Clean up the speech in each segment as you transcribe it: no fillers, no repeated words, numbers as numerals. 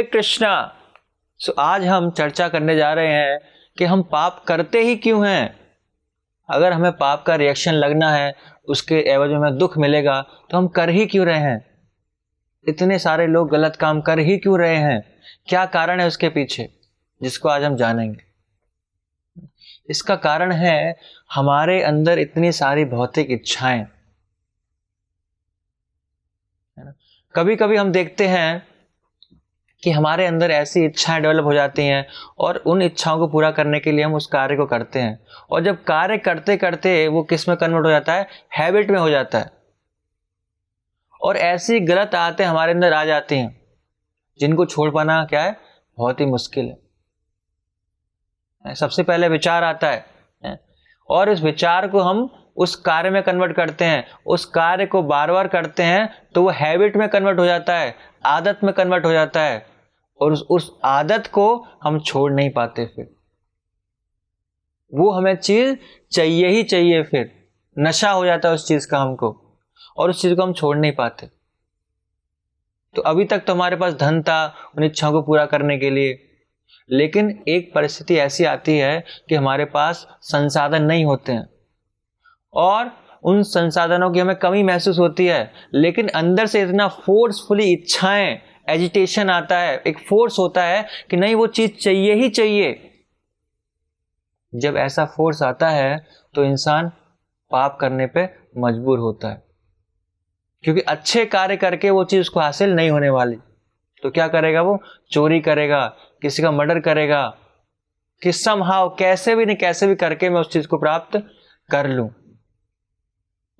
कृष्णा। आज हम चर्चा करने जा रहे हैं कि हम पाप करते ही क्यों हैं। अगर हमें पाप का रिएक्शन लगना है, उसके एवज में हमें दुख मिलेगा, तो हम कर ही क्यों रहे हैं। इतने सारे लोग गलत काम कर ही क्यों रहे हैं, क्या कारण है उसके पीछे, जिसको आज हम जानेंगे। इसका कारण है हमारे अंदर इतनी सारी भौतिक इच्छाएं। कभी कभी हम देखते हैं कि हमारे अंदर ऐसी इच्छाएं डेवलप हो जाती हैं और उन इच्छाओं को पूरा करने के लिए हम उस कार्य को करते हैं, और जब कार्य करते करते वो किस में कन्वर्ट हो जाता है, हैबिट में हो जाता है। और ऐसी गलत आदतें हमारे अंदर आ जाती हैं जिनको छोड़ पाना क्या है, बहुत ही मुश्किल है। सबसे पहले विचार आता है और इस विचार को हम उस कार्य में कन्वर्ट करते हैं, उस कार्य को बार बार करते हैं तो वो हैबिट में कन्वर्ट हो जाता है, आदत में कन्वर्ट हो जाता है, और उस आदत को हम छोड़ नहीं पाते। फिर वो हमें चीज चाहिए ही चाहिए, फिर नशा हो जाता है उस चीज का हमको, और उस चीज को हम छोड़ नहीं पाते। तो अभी तक तो हमारे पास धन था उन इच्छाओं को पूरा करने के लिए, लेकिन एक परिस्थिति ऐसी आती है कि हमारे पास संसाधन नहीं होते हैं और उन संसाधनों की हमें कमी महसूस होती है, लेकिन अंदर से इतना फोर्सफुली इच्छाएं, एजिटेशन आता है, एक फोर्स होता है कि नहीं वो चीज चाहिए ही चाहिए। जब ऐसा फोर्स आता है तो इंसान पाप करने पे मजबूर होता है, क्योंकि अच्छे कार्य करके वो चीज उसको हासिल नहीं होने वाली। तो क्या करेगा, वो चोरी करेगा, किसी का मर्डर करेगा, कि समहाउ कैसे भी नहीं कैसे भी करके मैं उस चीज को प्राप्त कर लूं।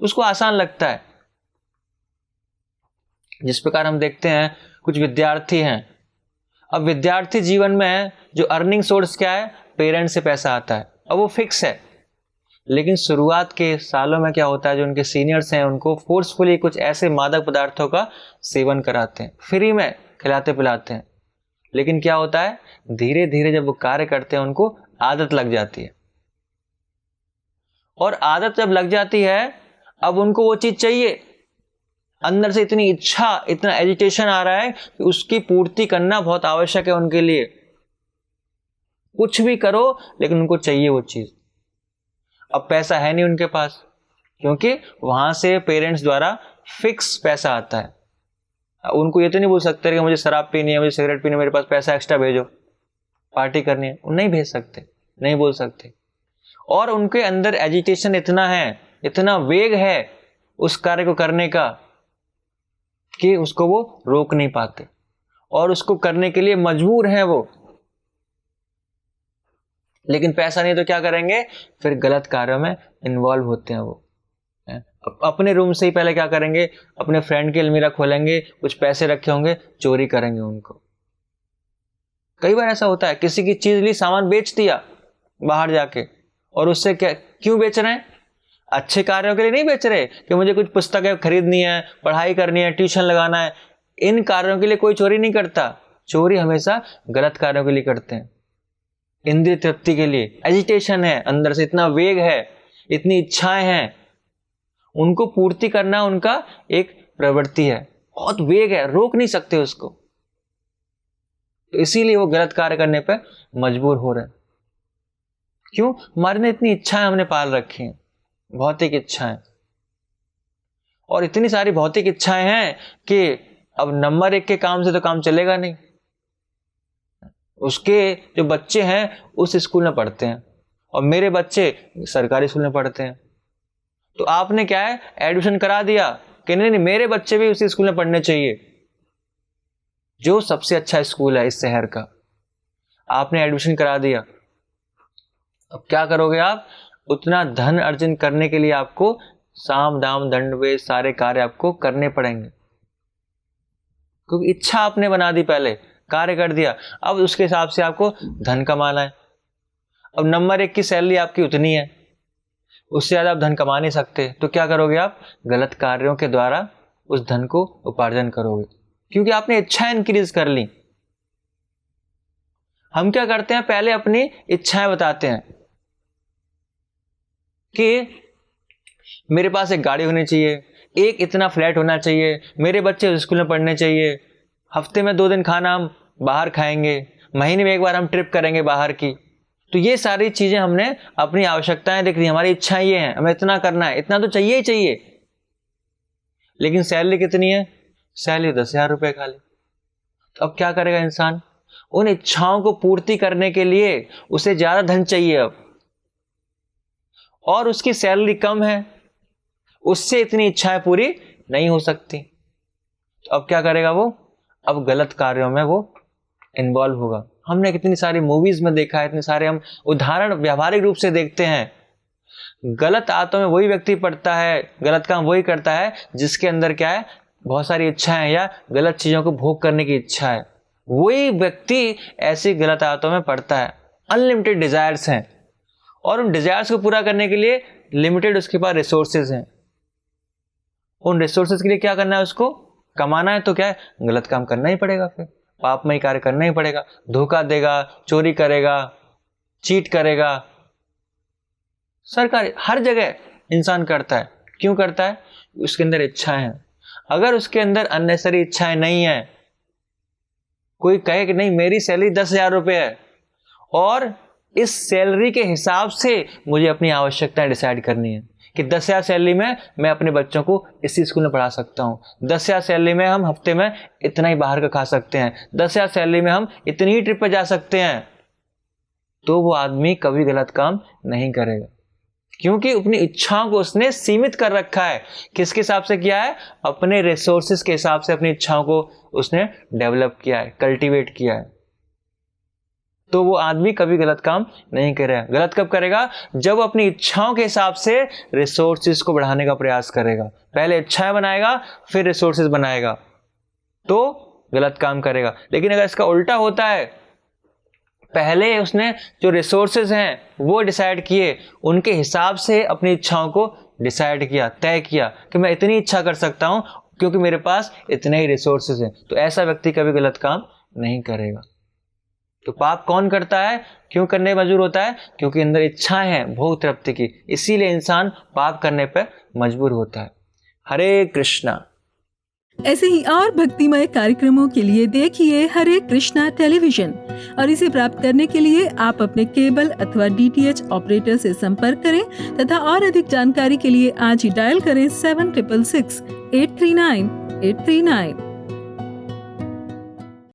उसको आसान लगता है। जिस प्रकार हम देखते हैं कुछ विद्यार्थी हैं, अब विद्यार्थी जीवन में जो अर्निंग सोर्स क्या है, पेरेंट्स से पैसा आता है, अब वो फिक्स है। लेकिन शुरुआत के सालों में क्या होता है, जो उनके सीनियर्स हैं उनको फोर्सफुली कुछ ऐसे मादक पदार्थों का सेवन कराते हैं, फ्री में खिलाते पिलाते हैं। लेकिन क्या होता है, धीरे धीरे जब वो कार्य करते हैं उनको आदत लग जाती है, और आदत जब लग जाती है अब उनको वो चीज चाहिए। अंदर से इतनी इच्छा, इतना एजिटेशन आ रहा है कि उसकी पूर्ति करना बहुत आवश्यक है उनके लिए। कुछ भी करो लेकिन उनको चाहिए वो चीज। अब पैसा है नहीं उनके पास, क्योंकि वहां से पेरेंट्स द्वारा फिक्स पैसा आता है। उनको ये तो नहीं बोल सकते कि मुझे शराब पीनी है, मुझे सिगरेट पीनी है, मेरे पास पैसा एक्स्ट्रा भेजो, पार्टी करनी है, वो नहीं भेज सकते, नहीं बोल सकते। और उनके अंदर एजिटेशन इतना है, इतना वेग है उस कार्य को करने का कि उसको वो रोक नहीं पाते, और उसको करने के लिए मजबूर हैं वो। लेकिन पैसा नहीं तो क्या करेंगे, फिर गलत कार्यों में इन्वॉल्व होते हैं वो। अपने रूम से ही पहले क्या करेंगे, अपने फ्रेंड की अलमीरा खोलेंगे, कुछ पैसे रखे होंगे, चोरी करेंगे उनको। कई बार ऐसा होता है, किसी की चीज ली, सामान बेच दिया बाहर जाके, और उससे क्या, क्यों बेच रहे हैं, अच्छे कार्यों के लिए नहीं बेच रहे कि मुझे कुछ पुस्तकें खरीदनी है, पढ़ाई करनी है, ट्यूशन लगाना है। इन कार्यों के लिए कोई चोरी नहीं करता। चोरी हमेशा गलत कार्यों के लिए करते हैं, इंद्रिय तृप्ति के लिए। एजिटेशन है अंदर से, इतना वेग है, इतनी इच्छाएं हैं, उनको पूर्ति करना उनका एक प्रवृत्ति है, बहुत वेग है, रोक नहीं सकते उसको। तो इसीलिए वो गलत कार्य करने पर मजबूर हो रहे हैं। क्यों, हमारे ने इतनी इच्छाएं हमने पाल रखी हैं, भौतिक इच्छाएं, और इतनी सारी भौतिक इच्छाएं हैं कि अब नंबर 1 के काम से तो काम चलेगा नहीं। उसके जो बच्चे हैं उस स्कूल में पढ़ते हैं और मेरे बच्चे सरकारी स्कूल में पढ़ते हैं, तो आपने क्या है, एडमिशन करा दिया कि नहीं मेरे बच्चे भी उसी स्कूल में पढ़ने चाहिए, जो सबसे अच्छा स्कूल है इस शहर का। आपने एडमिशन करा दिया, अब क्या करोगे आप, उतना धन अर्जन करने के लिए आपको साम दाम दंड वे सारे कार्य आपको करने पड़ेंगे, क्योंकि इच्छा आपने बना दी, पहले कार्य कर दिया, अब उसके हिसाब से आपको धन कमाना है। अब नंबर 1 की सैलरी आपकी उतनी है, उससे ज्यादा आप धन कमा नहीं सकते, तो क्या करोगे आप, गलत कार्यों के द्वारा उस धन को उपार्जन करोगे, क्योंकि आपने इच्छाएं इंक्रीज कर ली। हम क्या करते हैं, पहले अपनी इच्छाएं बताते हैं कि मेरे पास एक गाड़ी होनी चाहिए, एक इतना फ्लैट होना चाहिए, मेरे बच्चे स्कूल में पढ़ने चाहिए, हफ्ते में 2 दिन खाना हम बाहर खाएंगे, महीने में एक बार हम ट्रिप करेंगे बाहर की। तो ये सारी चीजें हमने अपनी आवश्यकताएं देख ली, हमारी इच्छाएं ये हैं, हमें इतना करना है, इतना तो चाहिए ही चाहिए। लेकिन सैलरी कितनी है? सैलरी 10,000 रुपये खाली। तो अब क्या करेगा इंसान? उन इच्छाओं को पूर्ति करने के लिए उसे ज्यादा धन चाहिए अब, और उसकी सैलरी कम है, उससे इतनी इच्छाएं पूरी नहीं हो सकती। तो अब क्या करेगा वो? अब गलत कार्यों में वो इन्वॉल्व होगा। हमने कितनी सारी मूवीज में देखा है, इतने सारे हम उदाहरण व्यावहारिक रूप से देखते हैं। गलत आदतों में वही व्यक्ति पड़ता है, गलत काम वही करता है जिसके अंदर क्या है? बहुत सारी इच्छाएं या गलत चीजों को भोग करने की इच्छा है। वही व्यक्ति ऐसी गलत आदतों में पड़ता है। अनलिमिटेड डिजायर्स हैं, और उन डिजायर्स को पूरा करने के लिए लिमिटेड उसके पास रिसोर्सेज हैं। उन रिसोर्सेज के लिए क्या करना है? उसको कमाना है, तो क्या है? गलत काम करना ही पड़ेगा, फिर पापमय कार्य करना ही पड़ेगा। धोखा देगा, चोरी करेगा, चीट करेगा। सरकारी हर जगह इंसान करता है। क्यों करता है? उसके अंदर इच्छाएं हैं। अगर उसके अंदर अननेसेसरी इच्छाएं नहीं है, कोई कहे कि नहीं मेरी सैलरी 10,000 रुपये है और इस सैलरी के हिसाब से मुझे अपनी आवश्यकताएं डिसाइड करनी है कि 10,000 सैलरी में मैं अपने बच्चों को इसी स्कूल में पढ़ा सकता हूँ, 10,000 सैलरी में हम हफ्ते में इतना ही बाहर का खा सकते हैं, 10,000 सैलरी में हम इतनी ही ट्रिप पर जा सकते हैं, तो वो आदमी कभी गलत काम नहीं करेगा, क्योंकि अपनी इच्छाओं को उसने सीमित कर रखा है। किसके हिसाब से किया है? अपने रिसोर्सेज के हिसाब से अपनी इच्छाओं को उसने डेवलप किया है, कल्टीवेट किया है। तो वो आदमी कभी गलत काम नहीं करेगा। गलत कब करेगा? जब अपनी इच्छाओं के हिसाब से रिसोर्सेज को बढ़ाने का प्रयास करेगा। पहले इच्छाएं बनाएगा, फिर रिसोर्सेज बनाएगा, तो गलत काम करेगा। लेकिन अगर इसका उल्टा होता है, पहले उसने जो रिसोर्सेज हैं वो डिसाइड किए, उनके हिसाब से अपनी इच्छाओं को डिसाइड किया, तय किया कि मैं इतनी इच्छा कर सकता हूं क्योंकि मेरे पास इतने ही रिसोर्सेज हैं, तो ऐसा व्यक्ति कभी गलत काम नहीं करेगा। तो पाप कौन करता है? क्यों करने मजबूर होता है? क्योंकि अंदर इच्छाएं हैं भोग तृप्ति की, इसीलिए इंसान पाप करने पर मजबूर होता है। हरे कृष्णा। ऐसे ही और भक्तिमय कार्यक्रमों के लिए देखिए हरे कृष्णा टेलीविजन, और इसे प्राप्त करने के लिए आप अपने केबल अथवा DTH ऑपरेटर से संपर्क करें तथा और अधिक जानकारी के लिए आज ही डायल करें 7666 839 839।